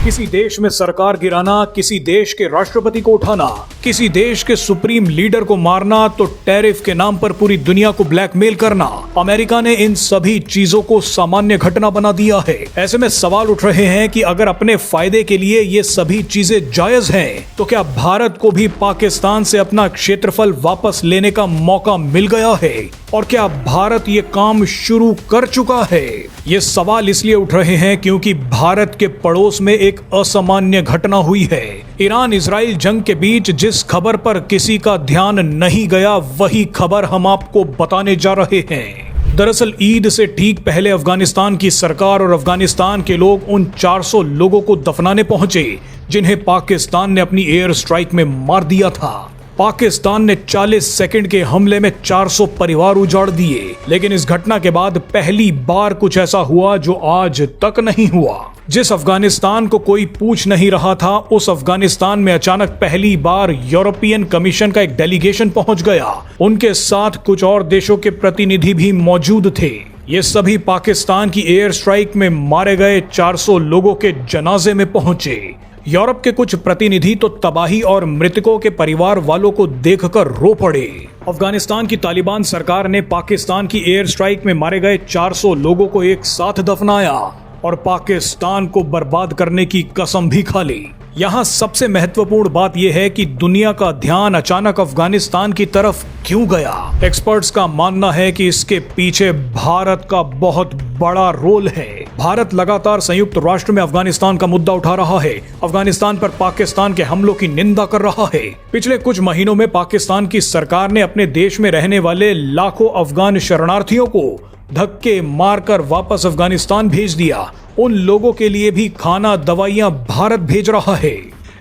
किसी देश में सरकार गिराना, किसी देश के राष्ट्रपति को उठाना, किसी देश के सुप्रीम लीडर को मारना, तो टैरिफ के नाम पर पूरी दुनिया को ब्लैकमेल करना, अमेरिका ने इन सभी चीजों को सामान्य घटना बना दिया है। ऐसे में सवाल उठ रहे हैं कि अगर अपने फायदे के लिए ये सभी चीजें जायज हैं, तो क्या भारत को भी पाकिस्तान से अपना क्षेत्रफल वापस लेने का मौका मिल गया है? और क्या भारत ये काम शुरू कर चुका है? ये सवाल इसलिए उठ रहे हैं क्योंकि भारत के पड़ोस में एक असामान्य घटना हुई है। ईरान इजराइल जंग के बीच जिस खबर पर किसी का ध्यान नहीं गया, वही खबर हम आपको बताने जा रहे हैं। दरअसल ईद से ठीक पहले अफगानिस्तान की सरकार और अफगानिस्तान के लोग उन 400 लोगों को दफनाने पहुंचे जिन्हें पाकिस्तान ने अपनी एयर स्ट्राइक में मार दिया था। पाकिस्तान ने 40 सेकंड के हमले में 400 परिवार उजाड़ दिए। लेकिन इस घटना के बाद पहली बार कुछ ऐसा हुआ जो आज तक नहीं हुआ। जिस अफगानिस्तान को कोई पूछ नहीं रहा था, उस अफगानिस्तान में अचानक पहली बार यूरोपियन कमीशन का एक डेलीगेशन पहुंच गया। उनके साथ कुछ और देशों के प्रतिनिधि भी मौजूद थे। ये सभी पाकिस्तान की एयर स्ट्राइक में मारे गए 400 लोगों के जनाजे में पहुंचे। यूरोप के कुछ प्रतिनिधि तो तबाही और मृतकों के परिवार वालों को देखकर रो पड़े। अफगानिस्तान की तालिबान सरकार ने पाकिस्तान की एयर स्ट्राइक में मारे गए 400 लोगों को एक साथ दफनाया और पाकिस्तान को बर्बाद करने की कसम भी खा ली। यहाँ सबसे महत्वपूर्ण बात यह है कि दुनिया का ध्यान अचानक अफगानिस्तान की तरफ क्यों गया। एक्सपर्ट्स का मानना है कि इसके पीछे भारत का बहुत बड़ा रोल है। भारत लगातार संयुक्त राष्ट्र में अफगानिस्तान का मुद्दा उठा रहा है, अफगानिस्तान पर पाकिस्तान के हमलों की निंदा कर रहा है। पिछले कुछ महीनों में पाकिस्तान की सरकार ने अपने देश में रहने वाले लाखों अफगान शरणार्थियों को धक्के मारकर वापस अफगानिस्तान भेज दिया। उन लोगों के लिए भी खाना दवाइयां भारत भेज रहा है।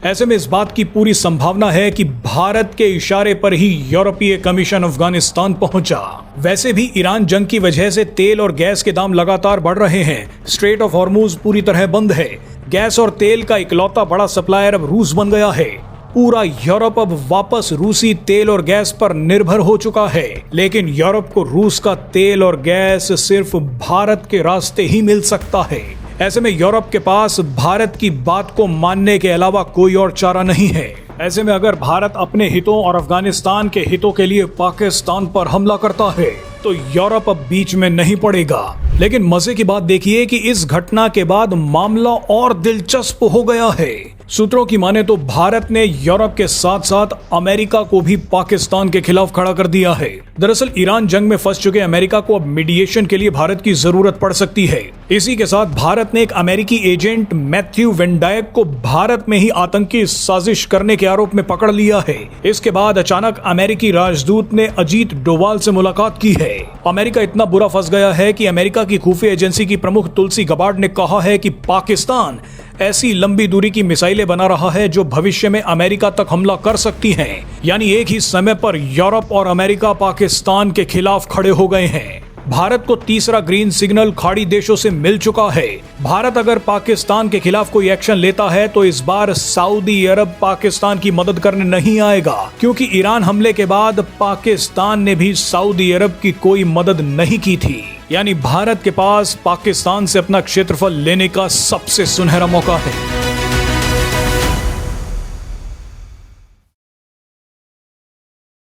ऐसे में इस बात की पूरी संभावना है कि भारत के इशारे पर ही यूरोपीय कमीशन अफगानिस्तान पहुंचा। वैसे भी ईरान जंग की वजह से तेल और गैस के दाम लगातार बढ़ रहे हैं। स्ट्रेट ऑफ हॉर्मुज पूरी तरह बंद है। गैस और तेल का इकलौता बड़ा सप्लायर अब रूस बन गया है। पूरा यूरोप अब वापस रूसी तेल और गैस पर निर्भर हो चुका है। लेकिन यूरोप को रूस का तेल और गैस सिर्फ भारत के रास्ते ही मिल सकता है। ऐसे में यूरोप के पास भारत की बात को मानने के अलावा कोई और चारा नहीं है। ऐसे में अगर भारत अपने हितों और अफगानिस्तान के हितों के लिए पाकिस्तान पर हमला करता है तो यूरोप अब बीच में नहीं पड़ेगा। लेकिन मजे की बात देखिए कि इस घटना के बाद मामला और दिलचस्प हो गया है। सूत्रों की माने तो भारत ने यूरोप के साथ साथ अमेरिका को भी पाकिस्तान के खिलाफ खड़ा कर दिया है। दरअसल ईरान जंग में फंस चुके अमेरिका को अब मीडिएशन के लिए भारत की जरूरत पड़ सकती है। इसी के साथ भारत ने एक अमेरिकी एजेंट मैथ्यू वेंडायक को भारत में ही आतंकी साजिश करने के आरोप में पकड़ लिया है। इसके बाद अचानक अमेरिकी राजदूत ने अजीत डोवाल से मुलाकात की है। अमेरिका इतना बुरा फंस गया है कि अमेरिका की खुफिया एजेंसी की प्रमुख तुलसी गबार्ड ने कहा है कि पाकिस्तान ऐसी लंबी दूरी की मिसाइलें बना रहा है जो भविष्य में अमेरिका तक हमला कर सकती हैं। यानी एक ही समय पर यूरोप और अमेरिका पाकिस्तान के खिलाफ खड़े हो गए हैं। भारत को तीसरा ग्रीन सिग्नल खाड़ी देशों से मिल चुका है। भारत अगर पाकिस्तान के खिलाफ कोई एक्शन लेता है तो इस बार सऊदी अरब पाकिस्तान की मदद करने नहीं आएगा, क्योंकि ईरान हमले के बाद पाकिस्तान ने भी सऊदी अरब की कोई मदद नहीं की थी। यानी भारत के पास पाकिस्तान से अपना क्षेत्रफल लेने का सबसे सुनहरा मौका है।